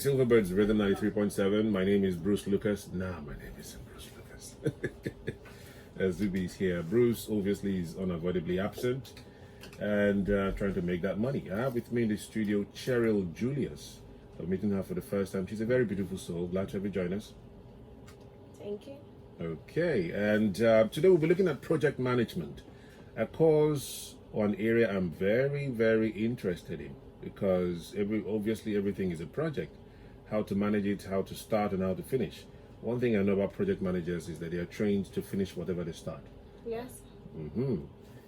Silverbird's Rhythm 93.7. My name is Bruce Lucas. Nah, my name isn't Bruce Lucas. Zubi's here. Bruce obviously is unavoidably absent and trying to make that money. I have with me in the studio Cheryl Julius. I'm meeting her for the first time. She's a very beautiful soul. Glad to have you join us. Thank you. Okay, and today we'll be looking at project management, a course or an area I'm very, very interested in because obviously everything is a project. How to manage it, how to start and how to finish. One thing I know about project managers is that they are trained to finish whatever they start. Yes.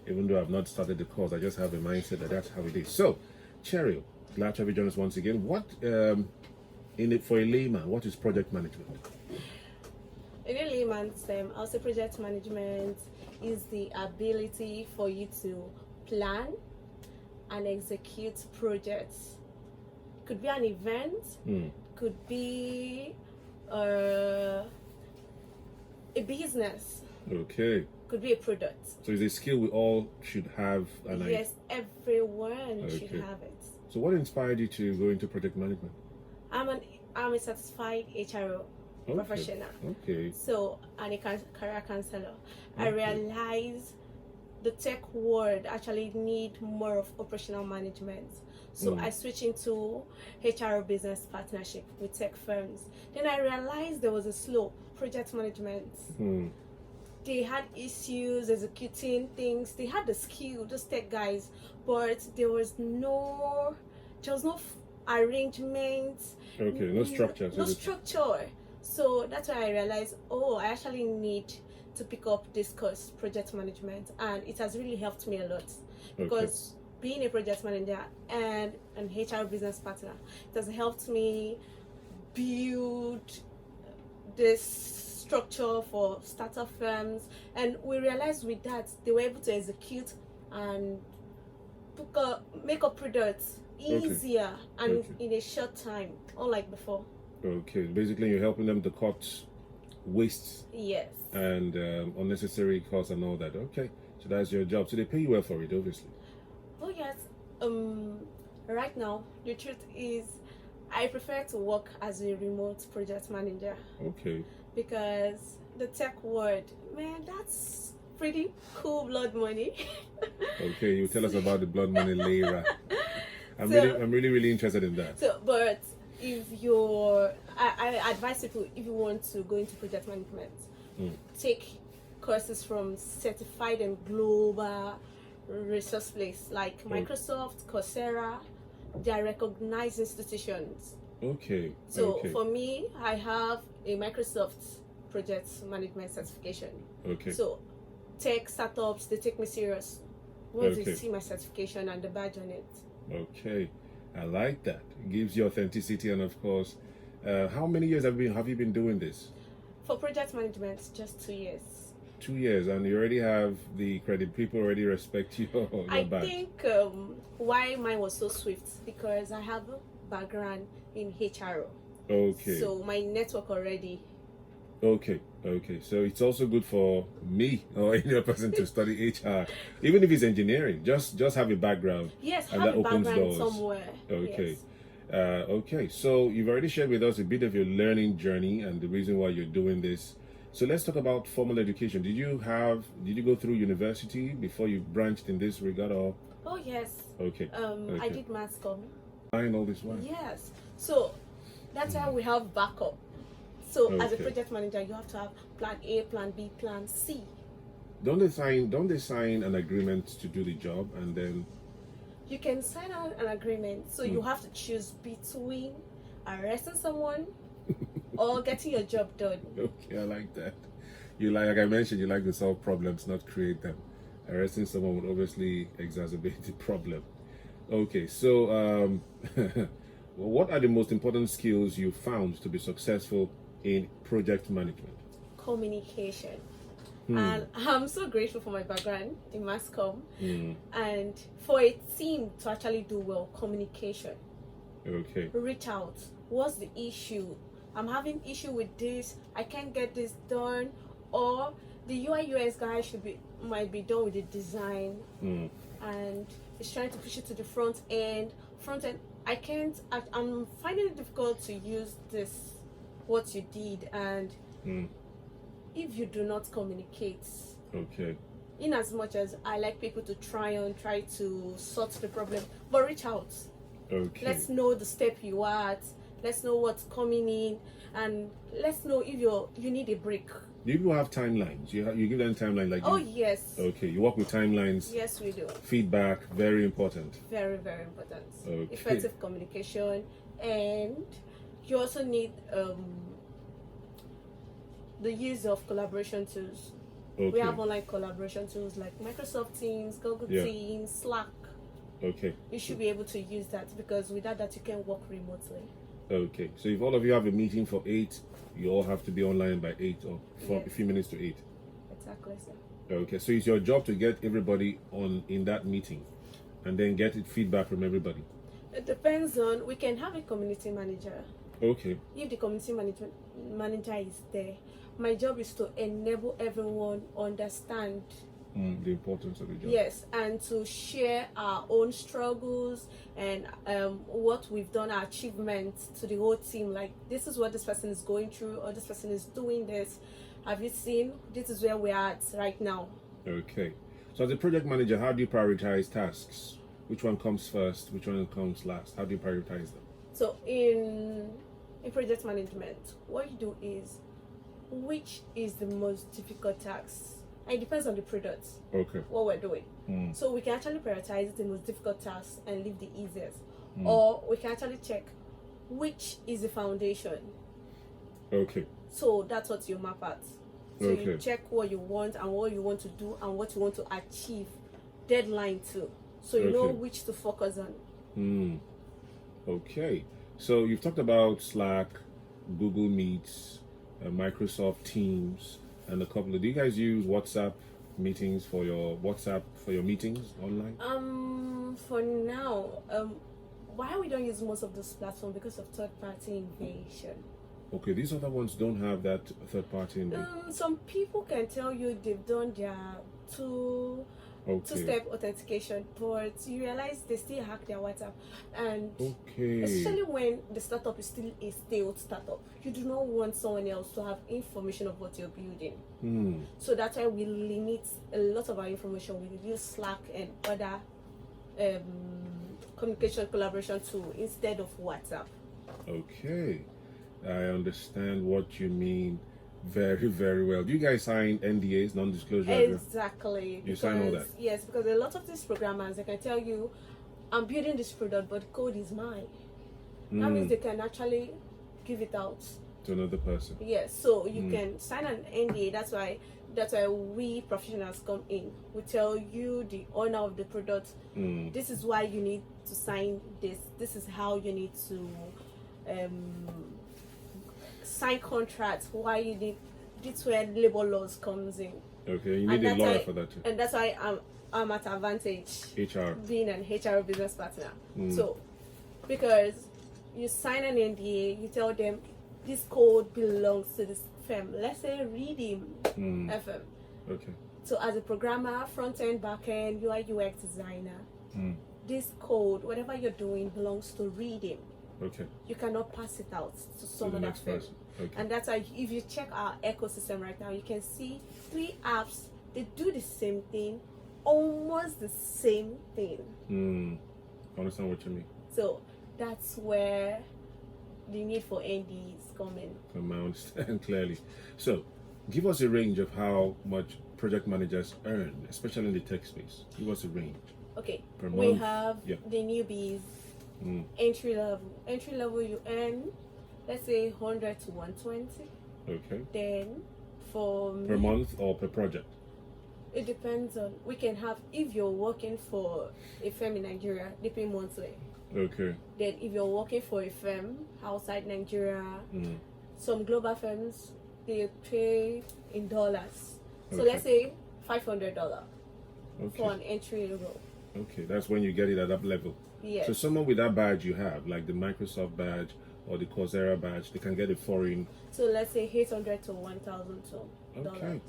Even though I've not started the course, I just have a mindset that that's how it is. So, Cheryl, glad to have you join us once again. What, for a layman, what is project management? In a layman's term, I'll say project management is the ability for you to plan and execute projects. Could be an event, could be a business. Okay. Could be a product. So it's a skill we all should have. And yes, everyone should have it. So what inspired you to go into project management? I'm a certified HRO professional. Okay. So, and a career counselor. I realized the tech world actually need more of operational management. So I switched into HR business partnership with tech firms. Then I realized there was a slope, project management. They had issues executing things. They had the skill, those tech guys, but there was no arrangement. Okay, no structure. No structure. So that's why I realized, I actually need to pick up this course, project management, and it has really helped me a lot because being a project manager and an HR business partner, it has helped me build this structure for startup firms, and we realized with that they were able to execute and make up products easier and in a short time, unlike before. Okay, basically you're helping them to cut waste. Yes. And unnecessary costs and all that. Okay, so that's your job. So they pay you well for it, obviously. Oh yes. Right now, the truth is, I prefer to work as a remote project manager. Okay. Because the tech world, man, that's pretty cool blood money. Okay, you tell us about the blood money later. I'm really interested in that. So, but if I advise people, if you want to go into project management, take courses from certified and global resource place like Microsoft, Coursera. They are recognized institutions. Okay. So for me, I have a Microsoft project management certification. Okay. So tech startups, they take me serious once they see my certification and the badge on it. Okay. I like that. It gives you authenticity, and of course, how many years have you been doing this? For project management, just 2 years. 2 years, and you already have the credit. People already respect you. I think why mine was so swift because I have a background in HRO. Okay. So my network already. Okay. So it's also good for me or any other person to study HR, even if it's engineering. Just have a background. Yes, and have that a opens background doors. somewhere. Okay. Yes. Okay. So you've already shared with us a bit of your learning journey and the reason why you're doing this. So let's talk about formal education. Did you go through university before you branched in this regard, or? Oh yes. Okay. I did mass comm. Buying all this one. Yes. So that's why we have backup. So as a project manager, you have to have plan A, plan B, plan C. Don't they sign an agreement to do the job, and then you can sign out an agreement, so you have to choose between arresting someone or getting your job done. Okay, I like that. Like I mentioned, you like to solve problems, not create them. Arresting someone would obviously exacerbate the problem. Okay, so what are the most important skills you found to be successful in project management? Communication. And I'm so grateful for my background in mass comm. And for a team to actually do well, communication. Okay. Reach out. What's the issue? I'm having issue with this. I can't get this done. Or the UI UX guy might be done with the design. And it's trying to push it to the front end. I'm finding it difficult to use this, what you did, and if you do not communicate. Okay. In as much as I like people to try to sort the problem, but reach out. Okay. Let's know the step you are at. Let's know what's coming in, and let's know if you need a break. Do you have timelines? You give them timeline like? Oh yes. Okay, you work with timelines. Yes, we do. Feedback, very important. Very, very important. Okay. Effective communication, and you also need the use of collaboration tools. Okay. We have online collaboration tools like Microsoft Teams, Google Teams, Slack. Okay. You should be able to use that, because without that you can work remotely. Okay. So if all of you have a meeting for 8, you all have to be online by 8 or for a few minutes to 8. Exactly, sir. Okay. So it's your job to get everybody in that meeting, and then get feedback from everybody. It depends on. We can have a community manager. Okay. If the community manager is there, my job is to enable everyone understand The importance of the job. yes, and to share our own struggles and what we've done, our achievements to the whole team. Like, this is what this person is going through, or this person is doing this. Have you seen? This is where we are at right now. Okay. So as a project manager, how do you prioritize tasks? Which one comes first? Which one comes last? How do you prioritize them? So in project management, what you do is, which is the most difficult task? It depends on the product. Okay. What we're doing. So we can actually prioritize the most difficult tasks and leave the easiest. Or we can actually check which is the foundation. Okay. So that's what you map at. So Okay. you check what you want and what you want to do and what you want to achieve. Deadline too. So you know Okay. which to focus on. Okay. So you've talked about Slack, Google Meets, Microsoft Teams, and a couple of. Do you guys use WhatsApp meetings for your meetings online? For now, why we don't use most of those platforms? Because of third-party invasion. Okay, these other ones don't have that third party in them. Some people can tell you they've done their two-step authentication, but you realize they still hack their WhatsApp, and especially when the startup is still a stale startup, you do not want someone else to have information of what you're building. So that's why we limit a lot of our information. We use Slack and other communication collaboration tool instead of WhatsApp. Okay, I understand what you mean very, very well. Do you guys sign NDAs, non-disclosure? Exactly. You sign all that? Yes, because a lot of these programmers, they can tell you, I'm building this product, but the code is mine. That means they can actually give it out to another person. Yes, so you can sign an NDA. That's why we professionals come in. We tell you, the owner of the product, this is why you need to sign this. This is how you need to sign contracts. Why you need. This where labor laws comes in. Okay, you need a lawyer for that too. And that's why I'm at advantage. HR. Being an HR business partner. So because you sign an NDA, you tell them this code belongs to this firm. Let's say Redeem FM. Okay. So as a programmer, front end, back end, UI UX designer, this code, whatever you're doing, belongs to Redeem. Okay. You cannot pass it out to some other firm. Okay. And that's why if you check our ecosystem right now, you can see 3 apps. They do the same thing, almost the same thing. I understand what you mean. So that's where the need for NDs come in. I understand clearly. So, give us a range of how much project managers earn, especially in the tech space. Give us a range. Okay. Per we month? have the newbies, entry level. Entry level, you earn, let's say 100 to 120. Okay. Then for Per month or per project? It depends on. We can have, if you're working for a firm in Nigeria, they pay monthly. Okay. Then if you're working for a firm outside Nigeria, some global firms, they pay in dollars. So let's say $500 for an entry level. Okay, that's when you get it at that level. Yes. So someone with that badge you have, like the Microsoft badge or the Coursera badge, they can get a foreign. So let's say $800 to $1,002. Okay.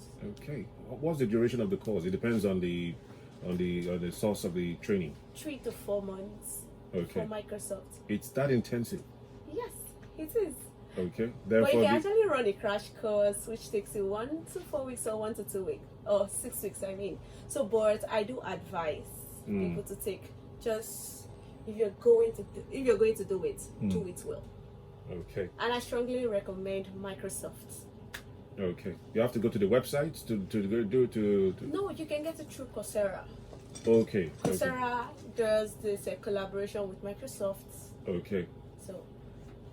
Okay. What's the duration of the course? It depends on the source of the training. 3 to 4 months. for Microsoft. It's that intensive. Yes, it is. Okay. But Therefore, you can actually run a crash course which takes you 1 to 4 weeks or 1 to 2 weeks or 6 weeks. I mean, so but I do advise people to take just if you're going to do it, do it well. Okay. And I strongly recommend Microsoft. Okay. You have to go to the website to. No, you can get it through Coursera. Okay. Coursera does this collaboration with Microsoft. Okay. So.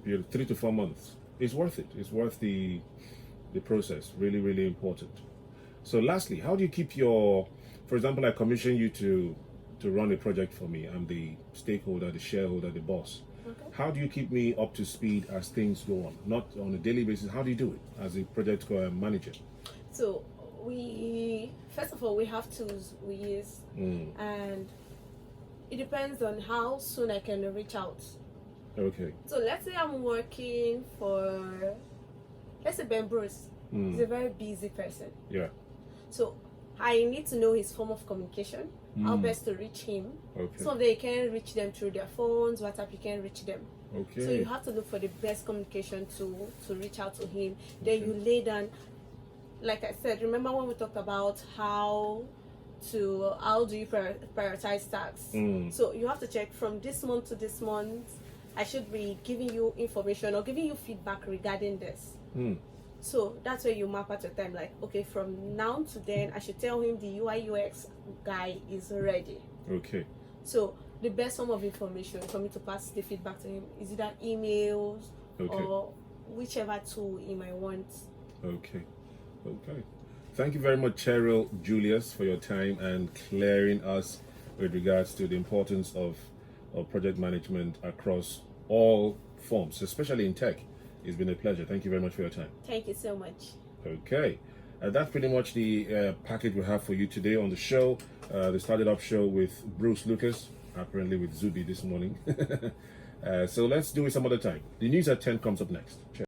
3 to 4 months. It's worth it. It's worth the process. Really, really important. So lastly, how do you keep your, for example, I commission you to run a project for me. I'm the stakeholder, the shareholder, the boss. Okay. How do you keep me up to speed as things go on? Not on a daily basis. How do you do it as a project manager? So first of all, we have tools we use, and it depends on how soon I can reach out. Okay. So let's say I'm working for, let's say Ben Bruce. He's a very busy person. Yeah. So I need to know his form of communication, how best to reach him. Okay. Some of them you can reach them through their phones, WhatsApp, you can reach them. Okay. So you have to look for the best communication to reach out to him. Then you lay down, like I said, remember when we talked about how do you prioritize tasks? So you have to check from this month to this month, I should be giving you information or giving you feedback regarding this. So that's where you map out your time, like, okay, from now to then, I should tell him the UI UX guy is ready. Okay. So the best form of information for me to pass the feedback to him is either emails or whichever tool he might want. Okay. Okay. Thank you very much, Cheryl Julius, for your time and clearing us with regards to the importance of project management across all forms, especially in tech. It's been a pleasure. Thank you very much for your time. Thank you so much. Okay. That's pretty much the package we have for you today on the show. The STARTITUP show with Bruce Lucas, apparently with Zubi this morning. So let's do it some other time. The news at 10 comes up next. Cheers.